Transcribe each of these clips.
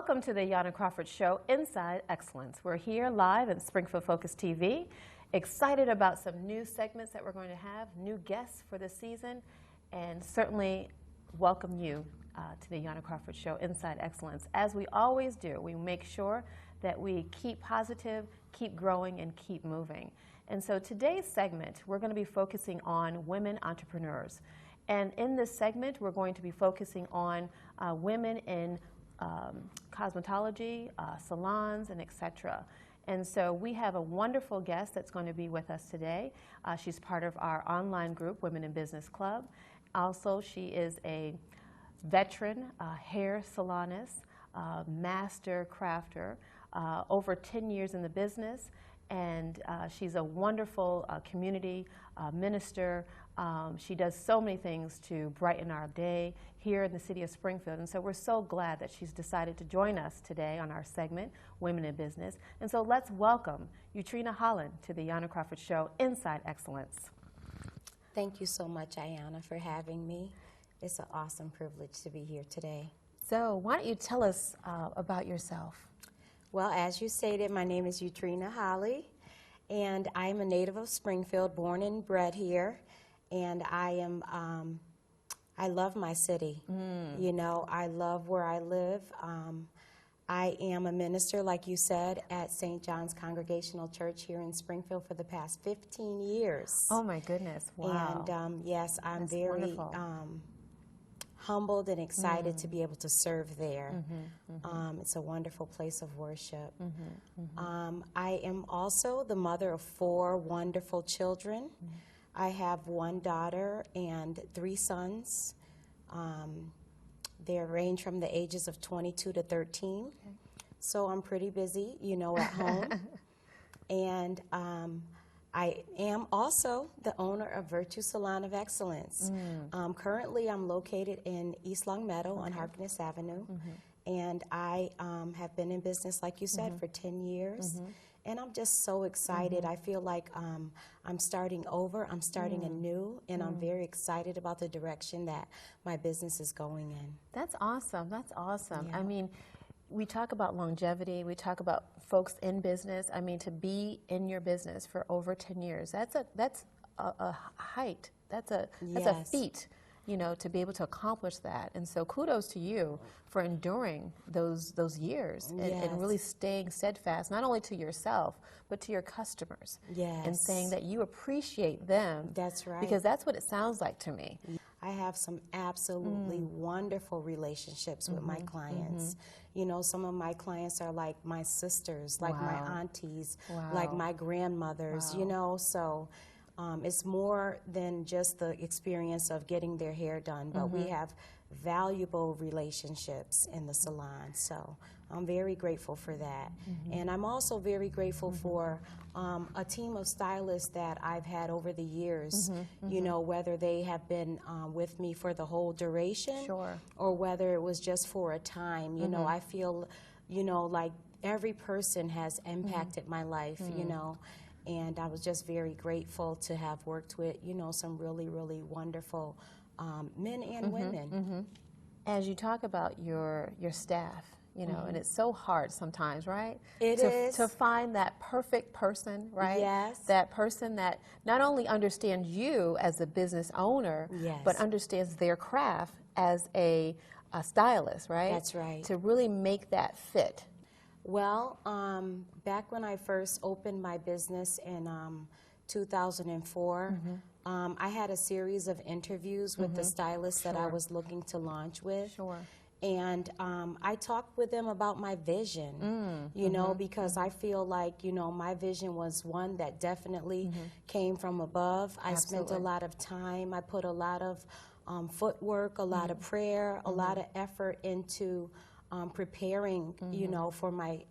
Welcome to the Ayanna Crawford Show, Inside Excellence. We're here live at Springfield Focus TV, excited about some new segments that we're going to have, new guests for this season, and certainly welcome you to the Ayanna Crawford Show, Inside Excellence. As we always do, we make sure that we keep positive, keep growing, and keep moving. And so today's segment, we're going to be focusing on women entrepreneurs. And in this segment, we're going to be focusing on women in cosmetology, salons, and etc. And so we have a wonderful guest that's going to be with us today. She's part of our online group, Women in Business Club. Also, she is a veteran hair salonist, master crafter, over 10 years in the business, and she's a wonderful community minister. She does so many things to brighten our day here in the city of Springfield, and so we're so glad that she's decided to join us today on our segment, Women in Business. And so let's welcome Eutrina to the Ayanna Crawford Show, Inside Excellence. Thank you so much, Ayanna, for having me. It's an awesome privilege to be here today. So why don't you tell us about yourself? Well, as you stated, my name is Eutrina Holley, and I'm a native of Springfield, born and bred here. And I love my city. You know, I love where I live. I am a minister, like you said, at St. John's Congregational Church here in Springfield for the past 15 years. Oh my goodness, wow. And yes, I'm That's very wonderful. Humbled and excited to be able to serve there. It's a wonderful place of worship. I am also the mother of 4 wonderful children. I have 1 daughter and 3 sons. They range from the ages of 22 to 13. Okay. So I'm pretty busy, you know, at home. And I am also the owner of Virtue Salon of Excellence. Currently, I'm located in East Longmeadow on Harkness Avenue. And I have been in business, like you said, for 10 years. And I'm just so excited. I feel like I'm starting over, I'm starting anew, and I'm very excited about the direction that my business is going in. That's awesome. That's awesome. Yeah. I mean, we talk about longevity, we talk about folks in business. I mean, to be in your business for over 10 years, that's a height. That's a feat, you know, to be able to accomplish that. And so kudos to you for enduring those years and really staying steadfast, not only to yourself, but to your customers. And saying that you appreciate them. That's right. Because that's what it sounds like to me. I have some absolutely wonderful relationships with my clients. You know, some of my clients are like my sisters, like my aunties, like my grandmothers, you know, so it's more than just the experience of getting their hair done, but we have valuable relationships in the salon, so I'm very grateful for that. And I'm also very grateful for a team of stylists that I've had over the years, you know, whether they have been with me for the whole duration or whether it was just for a time. You know, I feel, you know, like every person has impacted my life, you know, and I was just very grateful to have worked with, you know, some really, really wonderful men and women. As you talk about your staff, you know, and it's so hard sometimes, right? It is. To find that perfect person, right? Yes. That person that not only understands you as a business owner, but understands their craft as a stylist, right? That's right. To really make that fit. Well, back when I first opened my business in 2004, I had a series of interviews with the stylists that I was looking to launch with. And I talked with them about my vision, you know, because I feel like, you know, my vision was one that definitely came from above. I spent a lot of time, I put a lot of footwork, a lot of prayer, a lot of effort into preparing, you know, for my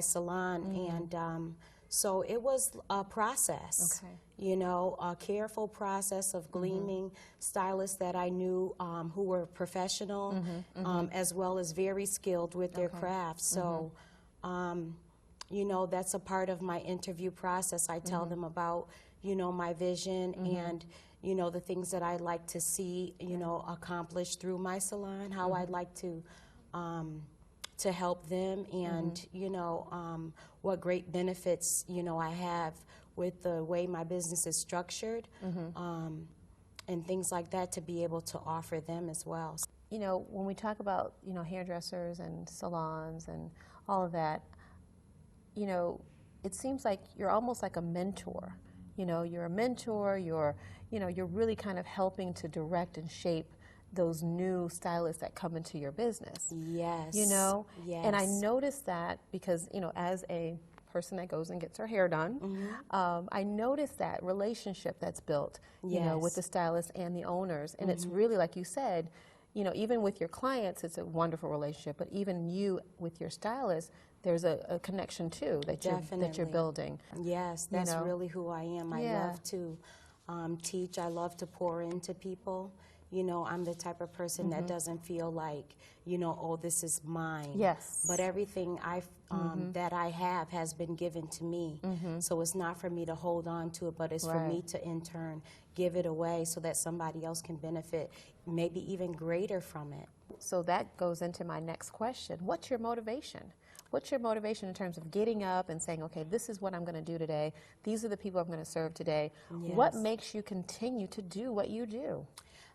salon, and so it was a process, you know, a careful process of gleaming stylists that I knew who were professional, as well as very skilled with their craft. So, you know, that's a part of my interview process. I tell them about, you know, my vision and you know, the things that I'd like to see, you know, accomplished through my salon, how I'd like to to help them, and you know, what great benefits, you know, I have with the way my business is structured, and things like that, to be able to offer them as well. You know, when we talk about, you know, hairdressers and salons and all of that, you know, it seems like you're almost like a mentor. You know, you're a mentor, you're really kind of helping to direct and shape those new stylists that come into your business. Yes. You know? Yes. And I noticed that because, you know, as a person that goes and gets her hair done, I noticed that relationship that's built, you know, with the stylist and the owners. And it's really, like you said, you know, even with your clients, it's a wonderful relationship, but even you with your stylist, there's a connection too that you're building. Yes, that's, you know? really who I am. I love to teach. I love to pour into people. You know, I'm the type of person that doesn't feel like, you know, oh, this is mine. Yes. But everything that I have has been given to me. So it's not for me to hold on to it, but it's for me to in turn give it away so that somebody else can benefit, maybe even greater from it. So that goes into my next question. What's your motivation? What's your motivation in terms of getting up and saying, okay, this is what I'm going to do today. These are the people I'm going to serve today. Yes. What makes you continue to do what you do?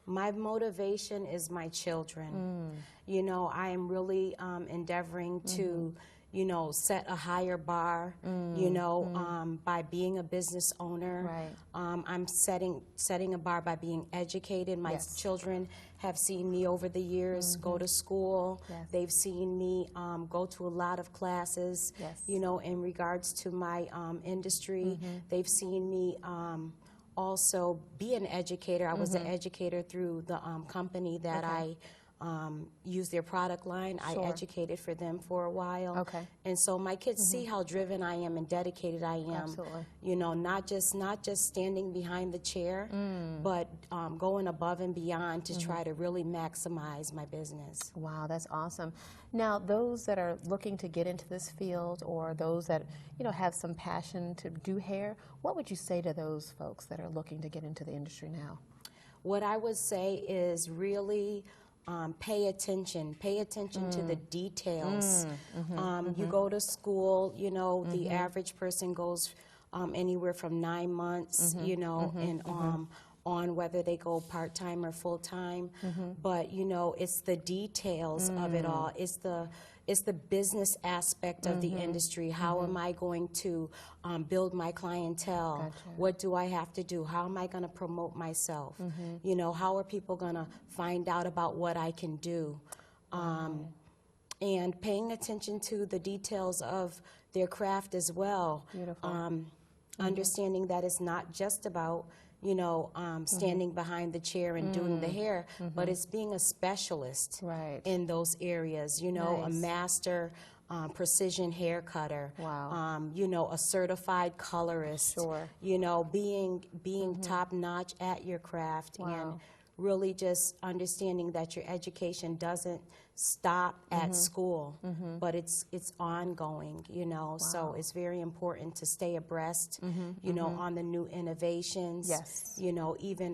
My motivation is my children. You know, I am really endeavoring to, you know, set a higher bar, you know, by being a business owner. Right. I'm setting a bar by being educated. My children have seen me over the years go to school. They've seen me go to a lot of classes, you know, in regards to my industry. They've seen me also be an educator. I was an educator through the company that I use their product line. I educated for them for a while. And so my kids see how driven I am and dedicated I am. Absolutely. You know, not just standing behind the chair, but going above and beyond to try to really maximize my business. Wow, that's awesome. Now, those that are looking to get into this field, or those that, you know, have some passion to do hair, what would you say to those folks that are looking to get into the industry now? What I would say is really pay attention to the details. You go to school, you know, the average person goes anywhere from 9 months, you know, and on whether they go part-time or full-time. But, you know, it's the details of it all. It's the business aspect of the industry. How am I going to build my clientele? What do I have to do? How am I going to promote myself? You know, how are people going to find out about what I can do? And paying attention to the details of their craft as well. Beautiful. Understanding that it's not just about, you know, standing behind the chair and doing the hair, but it's being a specialist in those areas, you know, a master precision hair cutter, you know, a certified colorist, you know, being top-notch at your craft, and really just understanding that your education doesn't stop at school, but it's ongoing, you know. So it's very important to stay abreast, you know, on the new innovations. You know, even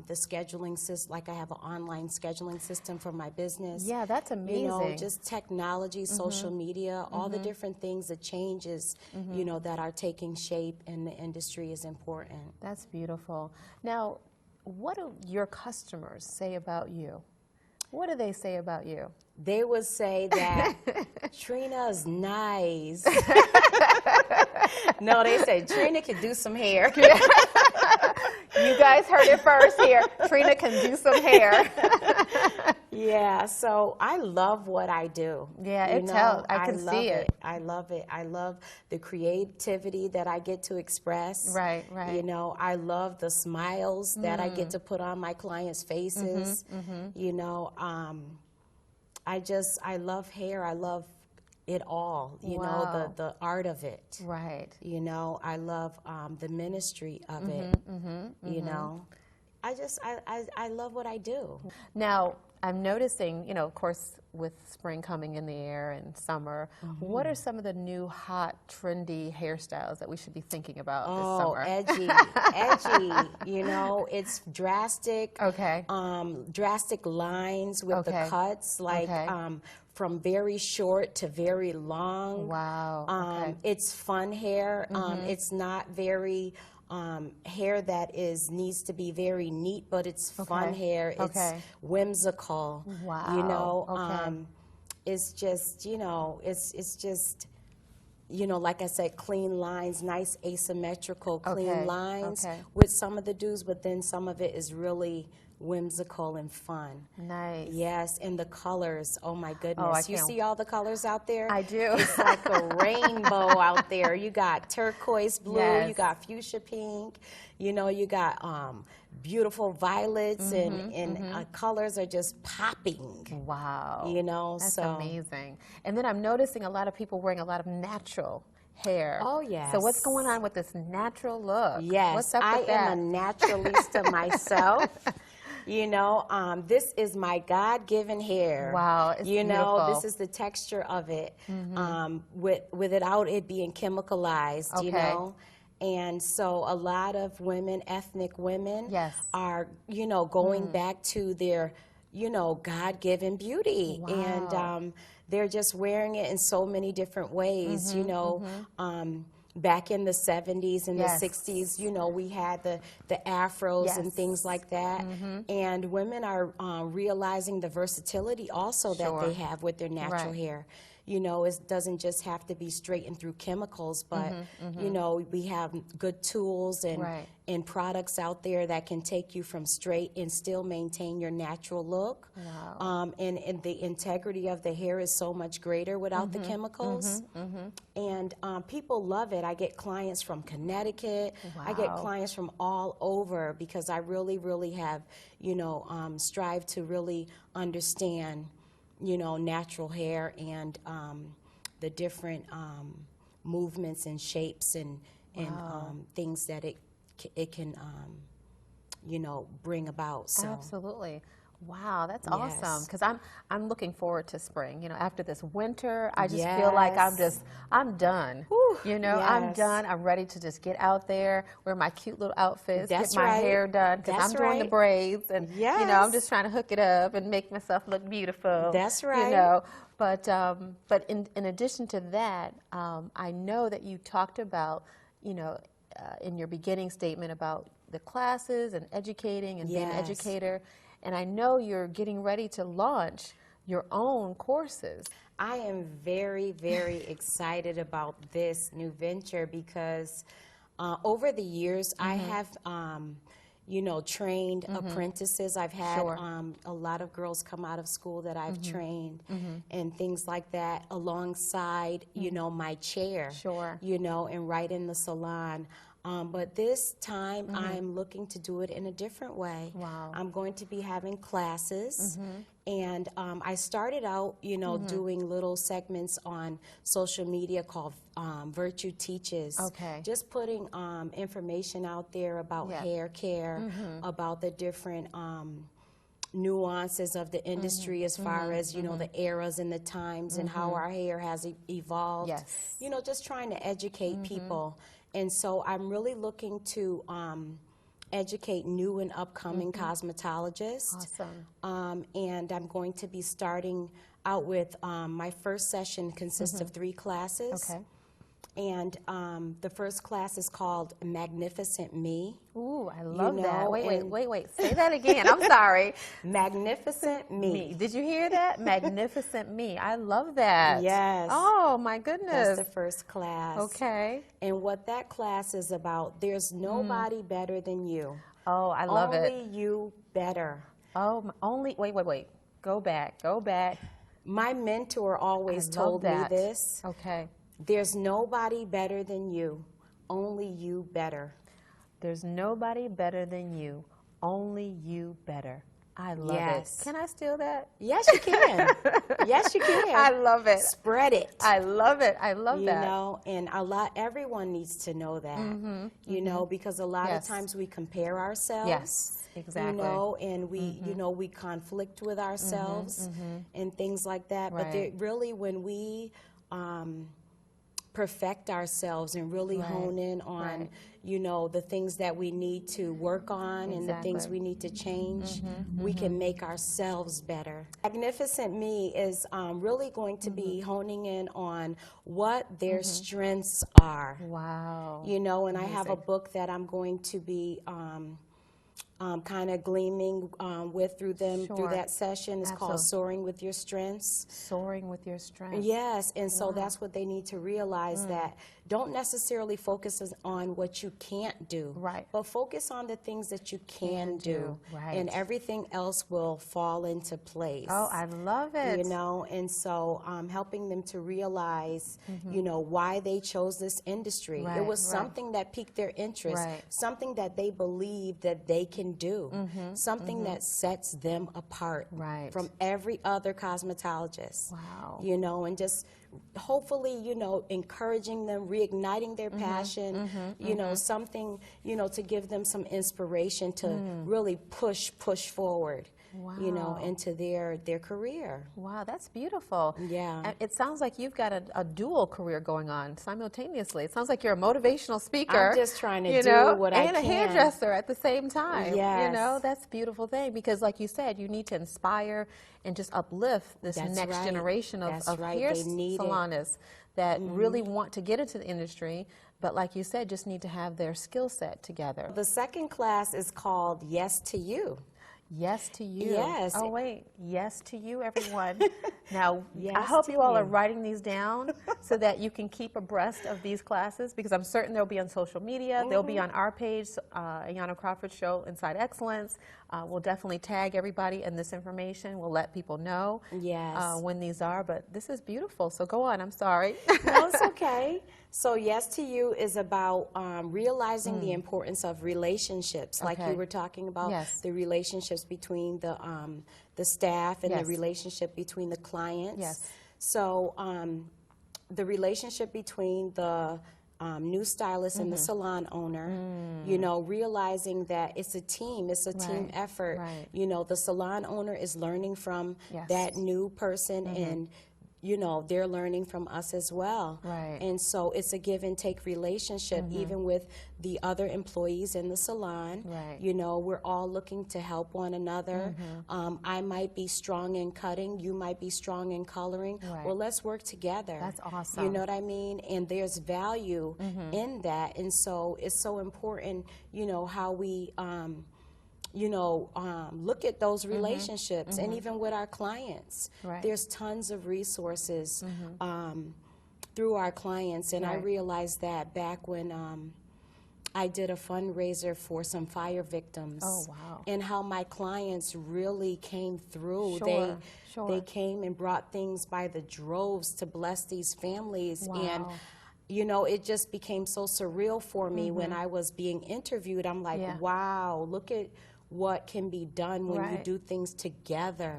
the scheduling system, like I have an online scheduling system for my business. Yeah, that's amazing. You know, just technology, social media, all the different things, the changes, you know, that are taking shape in the industry is important. That's beautiful. Now, what do your customers say about you? What do they say about you? They would say that Trina's nice. No, they say Trina can do some hair. You guys heard it first here. Trina can do some hair. Yeah, so I love what I do. Yeah, it tells. I can see it. I love it. I love the creativity that I get to express. Right, right. You know, I love the smiles that I get to put on my clients' faces. You know, I love hair. I love it all, you know, the art of it. Right. You know, I love the ministry of it. You know, I love what I do. Now, I'm noticing, you know, of course, with spring coming in the air and summer, what are some of the new hot, trendy hairstyles that we should be thinking about this summer? Edgy. You know, it's drastic. Okay. Drastic lines with the cuts, like from very short to very long. Wow. Okay. It's fun hair. It's not very hair that needs to be very neat, but it's fun hair. It's whimsical. Wow. You know, Okay. it's just, you know, it's just, you know, like I said, clean lines, nice asymmetrical, clean lines with some of the do's, but then some of it is really whimsical and fun. Nice. Yes, and the colors, oh my goodness. Oh, I you can't. see all the colors out there? I do. It's like a rainbow out there. You got turquoise blue, you got fuchsia pink, you know, you got beautiful violets, and colors are just popping. Wow. You know, that's so amazing. And then I'm noticing a lot of people wearing a lot of natural hair. Oh, yes. So what's going on with this natural look? Yes, What's up with that? I am a naturalista myself. You know, this is my God-given hair. Wow, it's you know, beautiful. this is the texture of it, without it being chemicalized. You know, and so a lot of women, ethnic women, are, you know, going back to their, you know, God-given beauty, and they're just wearing it in so many different ways. You know. Back in the 70s and the 60s, you know, we had the afros and things like that. And women are realizing the versatility also that they have with their natural hair. You know, it doesn't just have to be straightened through chemicals, but, you know, we have good tools and products out there that can take you from straight and still maintain your natural look. Wow. And the integrity of the hair is so much greater without the chemicals. And people love it. I get clients from Connecticut. I get clients from all over because I really, really have, you know, strived to really understand, you know, natural hair and the different movements and shapes and things that it can, you know, bring about. So. Absolutely. Wow, that's awesome. Because I'm looking forward to spring. You know, after this winter, I just feel like I'm done. Whew, you know, I'm done. I'm ready to just get out there, wear my cute little outfits, get my hair done. Because I'm doing the braids, and you know, I'm just trying to hook it up and make myself look beautiful. That's right. You know, but in addition to that, I know that you talked about, you know, in your beginning statement about the classes and educating and being an educator. And I know you're getting ready to launch your own courses. I am very, very excited about this new venture because over the years I have, you know, trained apprentices. I've had a lot of girls come out of school that I've trained and things like that alongside, you know, my chair, you know, and right in the salon. But this time I'm looking to do it in a different way. Wow. I'm going to be having classes. And I started out, you know, doing little segments on social media called Virtue Teaches. Just putting information out there about hair care, about the different nuances of the industry as far as, you know, the eras and the times and how our hair has evolved. You know, just trying to educate people. And so I'm really looking to educate new and upcoming cosmetologists. And I'm going to be starting out with my first session consists of 3 classes. And the first class is called Magnificent Me. Ooh, I love that. Wait. Say that again. I'm sorry. Magnificent Me. Did you hear that? Magnificent Me. I love that. Yes. Oh, my goodness. That's the first class. Okay. And what that class is about, there's nobody better than you. Oh, I love it. Only you better. Oh, only, wait. Go back. My mentor always told me this. Okay. There's nobody better than you, only you better. There's nobody better than you, only you better. I love it. Can I steal that? Yes, you can. Yes, you can. I love it. Spread it. I love it. I love that. You know, and everyone needs to know that, you know, because a lot of times we compare ourselves. Yes, exactly. You know, and we, you know, we conflict with ourselves and things like that. But really, when we perfect ourselves and really hone in on, you know, the things that we need to work on and the things we need to change, we can make ourselves better. Magnificent Me is really going to be honing in on what their strengths are. Wow. You know, and I have a book that I'm going to be kind of gleaming with through them through that session. It's called Soaring with Your Strengths. Soaring with Your Strengths. Yes, and so that's what they need to realize, that don't necessarily focus on what you can't do, but focus on the things that you can do, and everything else will fall into place. Oh, I love it. You know, and so helping them to realize, you know, why they chose this industry. It was something that piqued their interest, something that they believe that they can do, something that sets them apart from every other cosmetologist. Wow. You know, and just hopefully, you know, encouraging them, reigniting their passion, you know, something, you know, to give them some inspiration to really push forward. You know, into their career. Wow, that's beautiful. Yeah. And it sounds like you've got a dual career going on simultaneously. It sounds like you're a motivational speaker. I'm just trying to do what I can. And a hairdresser at the same time. Yes. You know, that's a beautiful thing, because like you said, you need to inspire and just uplift this next generation of hair salonists that really want to get into the industry, but like you said, just need to have their skill set together. The second class is called Yes to You. Yes to You. Yes. Oh, wait. Yes to You, everyone. Now, I hope you all are writing these down so that you can keep abreast of these classes, because I'm certain they'll be on social media. They'll be on our page, Ayanna Crawford Show Inside Excellence. We'll definitely tag everybody in this information. We'll let people know when these are. But this is beautiful. So go on. I'm sorry. No, it's okay. So Yes to You is about realizing the importance of relationships, like you were talking about, the relationships between the staff and the relationship between the clients. So the relationship between the new stylist and the salon owner, you know, realizing that it's a team, team effort. You know, the salon owner is learning from that new person, and you know, they're learning from us as well. And so it's a give and take relationship, even with the other employees in the salon. You know, we're all looking to help one another. I might be strong in cutting, you might be strong in coloring. Well, let's work together. That's awesome. You know what I mean? And there's value in that. And so it's so important, you know, how we you know, look at those relationships, and even with our clients. There's tons of resources through our clients, and I realized that back when I did a fundraiser for some fire victims. And how my clients really came through. They came and brought things by the droves to bless these families. And you know, it just became so surreal for me when I was being interviewed. I'm like, wow, look at what can be done when you do things together,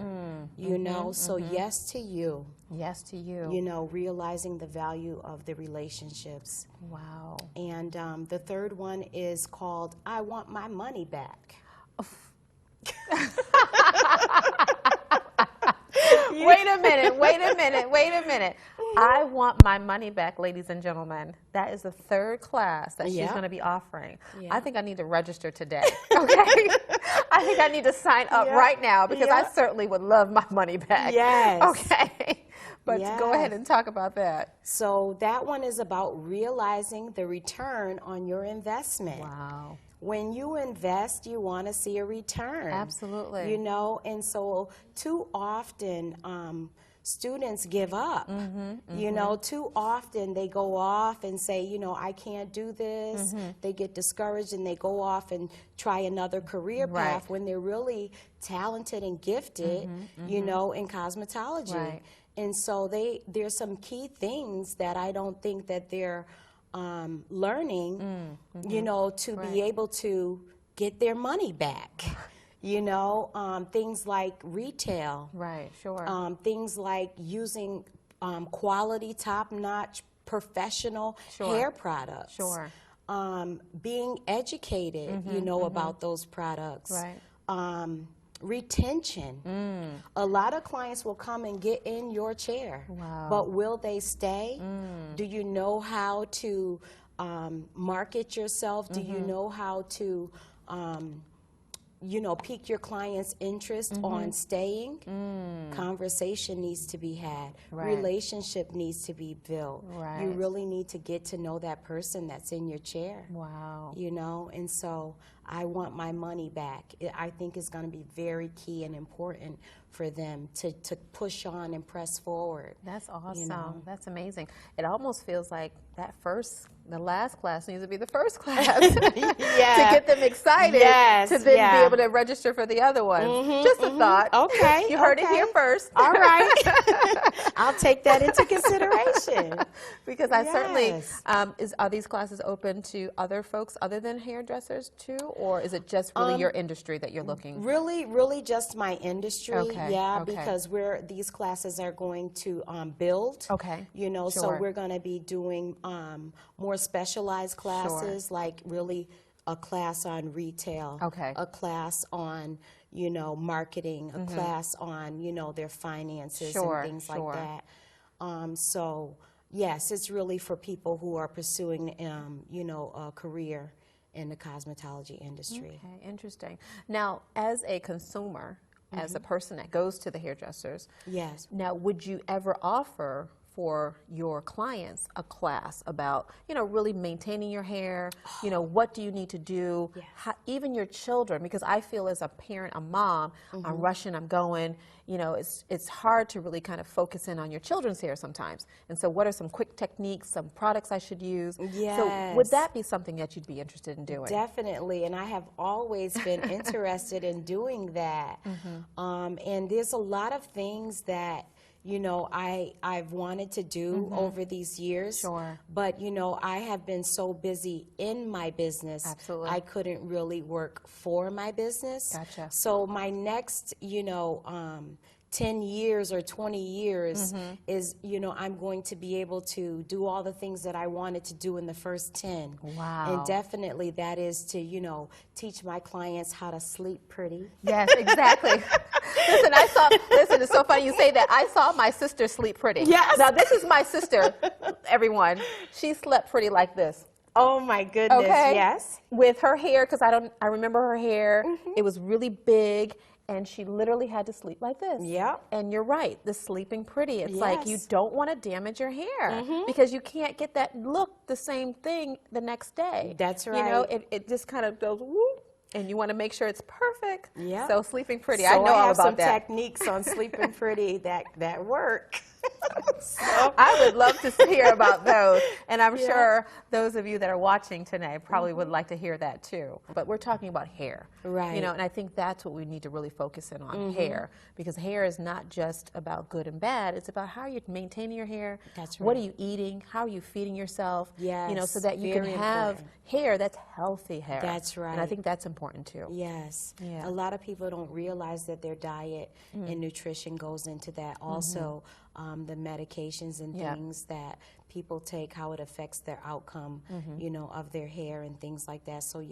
you know? So yes to you. Yes to you. You know, realizing the value of the relationships. Wow. And the third one is called I Want My Money Back. Wait a minute. I want my money back, ladies and gentlemen. That is the third class that she's going to be offering. I think I need to register today, okay? I think I need to sign up right now, because I certainly would love my money back. Okay. But go ahead and talk about that. So that one is about realizing the return on your investment. Wow. When you invest, you want to see a return. Absolutely. You know, and so too often students give up. You know, too often they go off and say, you know, I can't do this. They get discouraged and they go off and try another career path when they're really talented and gifted, you know, in cosmetology. And so there's some key things that I don't think that they're learning, you know, to be able to get their money back. You know, things like retail. Things like using quality, top-notch, professional hair products. Being educated, you know, about those products. Retention. A lot of clients will come and get in your chair, but will they stay? Do you know how to market yourself? Do you know how to pique your client's interest on staying? Conversation needs to be had. Relationship needs to be built. You really need to get to know that person that's in your chair. And so I want my money back. I think it's going to be very key and important for them to push on and press forward. That's awesome. That's amazing. It almost feels like the last class needs to be the first class to get them excited to then be able to register for the other ones. Just a thought. Okay. You heard it here first. All right. I'll take that into consideration. Because I certainly, are these classes open to other folks other than hairdressers too? Or is it just really your industry that you're looking? Really just my industry. Because these classes are going to build. So we're going to be doing more specialized classes, like really a class on retail, a class on marketing, a class on their finances and things like that. So yes, it's really for people who are pursuing a career in the cosmetology industry. Okay, interesting. Now, as a consumer, as a person that goes to the hairdressers, now would you ever offer for your clients a class about, really maintaining your hair, what do you need to do, how, even your children, because I feel as a parent, a mom, I'm rushing, I'm going, it's hard to really kind of focus in on your children's hair sometimes. And so what are some quick techniques, some products I should use? So would that be something that you'd be interested in doing? Definitely, and I have always been interested in doing that. And there's a lot of things that I've wanted to do over these years. But, I have been so busy in my business. I couldn't really work for my business. So my next, 10 years or 20 years is, I'm going to be able to do all the things that I wanted to do in the first 10. And definitely that is to, teach my clients how to sleep pretty. Yes, exactly. Listen, it's so funny you say that. I saw my sister sleep pretty. Now, this is my sister, everyone. She slept pretty like this. Oh my goodness, yes. With her hair, because I remember her hair, it was really big, and she literally had to sleep like this. And you're right, the sleeping pretty. It's like you don't want to damage your hair because you can't get that look the same thing the next day. That's right. It just kind of goes whoop. And you want to make sure it's perfect. So sleeping pretty, so I know all about that. I have some techniques on sleeping pretty that work. I would love to hear about those. And I'm sure those of you that are watching today probably would like to hear that too. But we're talking about hair. And I think that's what we need to really focus in on, hair. Because hair is not just about good and bad. It's about how you're maintaining your hair. What are you eating? How are you feeding yourself? So that you can have hair that's healthy hair. And I think that's important too. A lot of people don't realize that their diet and nutrition goes into that. Also, the medications and things that people take, how it affects their outcome, of their hair and things like that. So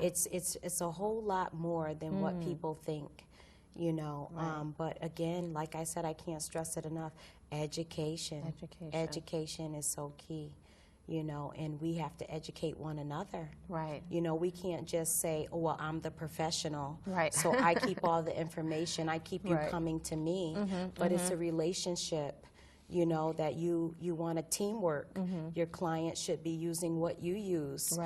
it's a whole lot more than what people think, But again, like I said, I can't stress it enough. Education is so key. And we have to educate one another. We can't just say, oh, well, I'm the professional, so I keep all the information, I keep you coming to me. But it's a relationship, that you want a teamwork. Your client should be using what you use,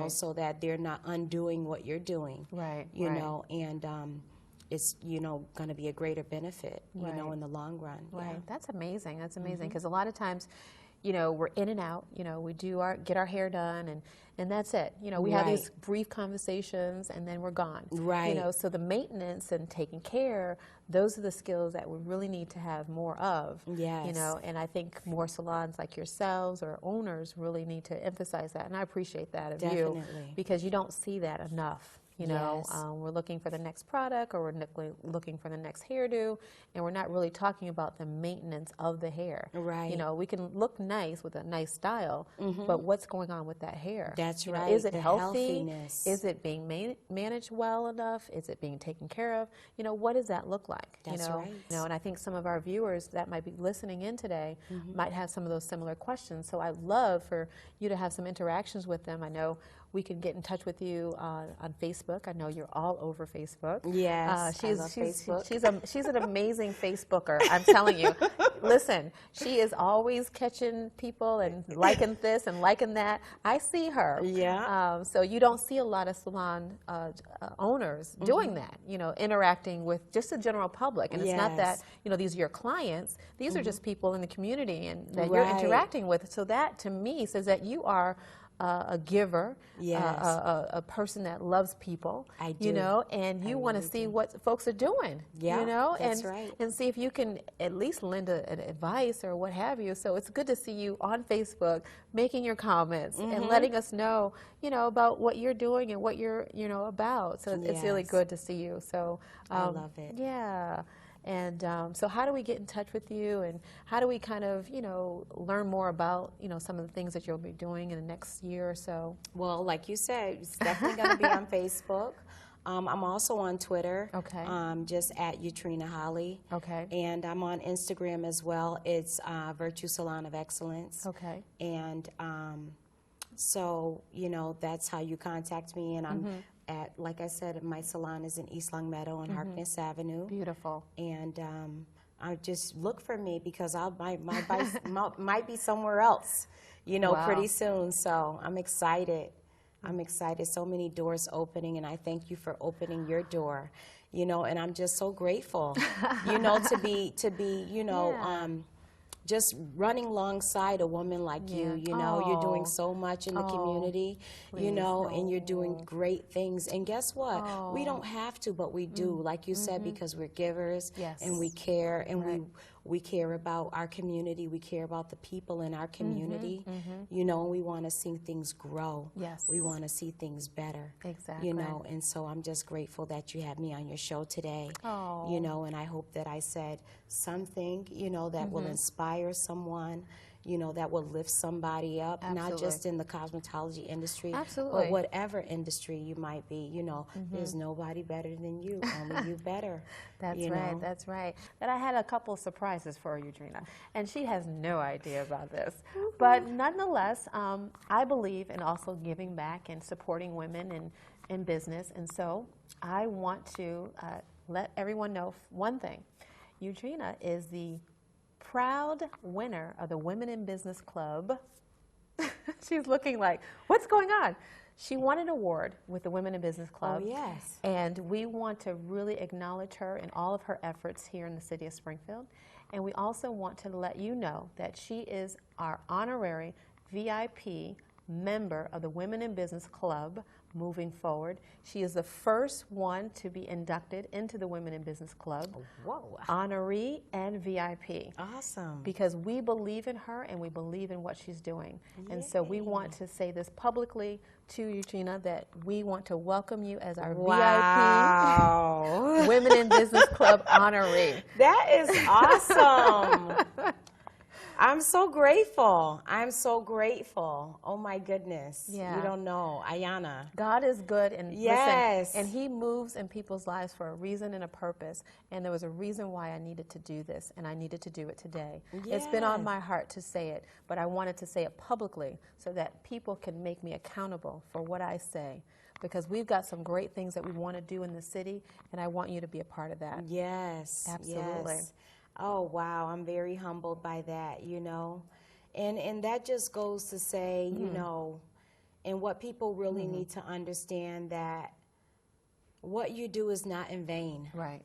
so that they're not undoing what you're doing, and it's, going to be a greater benefit, in the long run. That's amazing. That's amazing, because a lot of times, we're in and out, we get our hair done and that's it. We have these brief conversations and then we're gone. So the maintenance and taking care, those are the skills that we really need to have more of. And I think more salons like yourselves or owners really need to emphasize that. And I appreciate that of you, because you don't see that enough. You know, Yes. we're looking for the next product, or we're looking for the next hairdo, and we're not really talking about the maintenance of the hair. Right. You know, we can look nice with a nice style, but what's going on with that hair? That's You know, right. is it The healthy? healthiness. Is it being managed well enough? Is it being taken care of? You know, what does that look like? That's right. You know, and I think some of our viewers that might be listening in today might have some of those similar questions. So I'd love for you to have some interactions with them. I know we can get in touch with you on Facebook. I know you're all over Facebook. Yes, I love Facebook. She's an amazing Facebooker. I'm telling you. Listen, she is always catching people and liking this and liking that. I see her. Yeah. So you don't see a lot of salon owners doing that. You know, interacting with just the general public. And it's not that, Yes. you know, these are your clients. These are just people in the community and that Right. you're interacting with. So that to me says that you are a giver, Yes. a person that loves people, I you do. know, and you want to really see do. what folks are doing, Yeah, you know, that's right. and see if you can at least lend an advice or what have you. So it's good to see you on Facebook making your comments and letting us know, you know, about what you're doing and what you're, you know, about. So it's really Yes. good to see you. So I love it. Yeah. And so how do we get in touch with you, and how do we kind of, you know, learn more about, you know, some of the things that you'll be doing in the next year or so? Well, like you said, it's definitely going to be on Facebook. I'm also on Twitter. Okay. Just at Eutrina Holley. Okay. And I'm on Instagram as well. It's Virtue Salon of Excellence. Okay. And so, you know, that's how you contact me. And I'm at, like I said, my salon is in East Longmeadow on Harkness Avenue. Beautiful. And I just look for me because might be somewhere else, you know, Wow. pretty soon. So I'm excited. I'm excited. So many doors opening, and I thank you for opening your door, you know, and I'm just so grateful, you know, to be, you know, Yeah. just running alongside a woman like you, you know, you're doing so much in the community, you know, and you're doing great things. And guess what? We don't have to, but we do, like you said, because we're givers Yes. and we care, and we care about our community, we care about the people in our community, you know, and we want to see things grow. Yes. We want to see things better. Exactly. You know, and so I'm just grateful that you had me on your show today. Oh. You know, and I hope that I said something, you know, that will inspire someone, you know, that will lift somebody up, not just in the cosmetology industry, Absolutely. but whatever industry you might be, you know, there's nobody better than you, only you better. That's you right, know? that's right. But I had a couple of surprises for you, Eutrina, and she has no idea about this. But nonetheless, I believe in also giving back and supporting women in business, and so I want to let everyone know one thing. Eutrina is the proud winner of the Women in Business Club. She's looking like, what's going on? She won an award with the Women in Business Club. Oh, yes. And we want to really acknowledge her and all of her efforts here in the city of Springfield. And we also want to let you know that she is our honorary VIP member of the Women in Business Club moving forward. She is the first one to be inducted into the Women in Business Club. Whoa. Honoree and VIP. Awesome. Because we believe in her and we believe in what she's doing. And so we want to say this publicly to Eutrina, that we want to welcome you as our Wow. VIP Women in Business Club honoree. That is awesome. I'm so grateful. I'm so grateful. Oh my goodness. Yeah. You don't know. Ayanna. God is good, and Yes. listen, and He moves in people's lives for a reason and a purpose. And there was a reason why I needed to do this, and I needed to do it today. It's been on Yes. my heart to say it, but I wanted to say it publicly so that people can make me accountable for what I say. Because we've got some great things that we want to do in the city, and I want you to be a part of that. Yes. Absolutely. Yes. Oh, wow. I'm very humbled by that, you know. And that just goes to say, you know, and what people really need to understand, that what you do is not in vain. Right.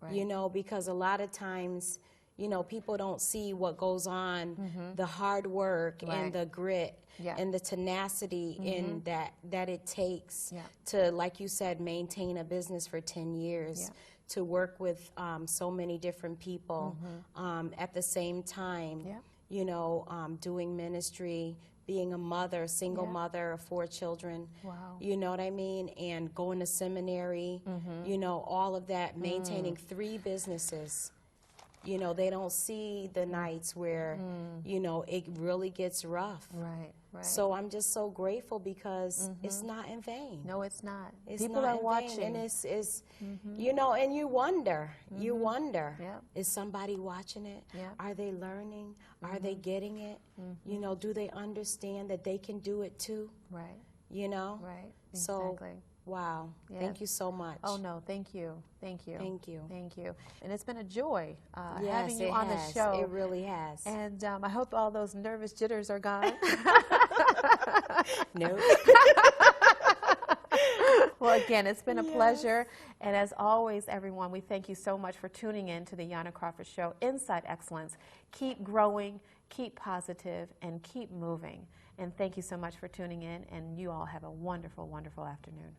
Right. You know, because a lot of times, you know, people don't see what goes on, the hard work Right. and the grit Yeah. and the tenacity in that it takes Yeah. to, like you said, maintain a business for 10 years, Yeah. to work with so many different people at the same time. Yeah. you know, doing ministry, being a mother, single mother of 4 children. Wow. You know what I mean? And going to seminary, you know, all of that, maintaining 3 businesses. You know, they don't see the nights where, you know, it really gets rough. Right, right. So I'm just so grateful because it's not in vain. No, it's not. It's People not are in watching. vain. And it's you know, and you wonder, Yep. is somebody watching it? Yep. Are they learning? Are they getting it? You know, do they understand that they can do it too? Right, You know? right. So, Exactly. wow. Yes. Thank you so much. Oh, no, thank you. Thank you. Thank you. Thank you. And it's been a joy Yes, having you it on has. the show. It really has. And I hope all those nervous jitters are gone. No. Well, again, it's been a pleasure. And as always, everyone, we thank you so much for tuning in to the Ayanna Crawford Show, Inside Excellence. Keep growing, keep positive, and keep moving. And thank you so much for tuning in. And you all have a wonderful, wonderful afternoon.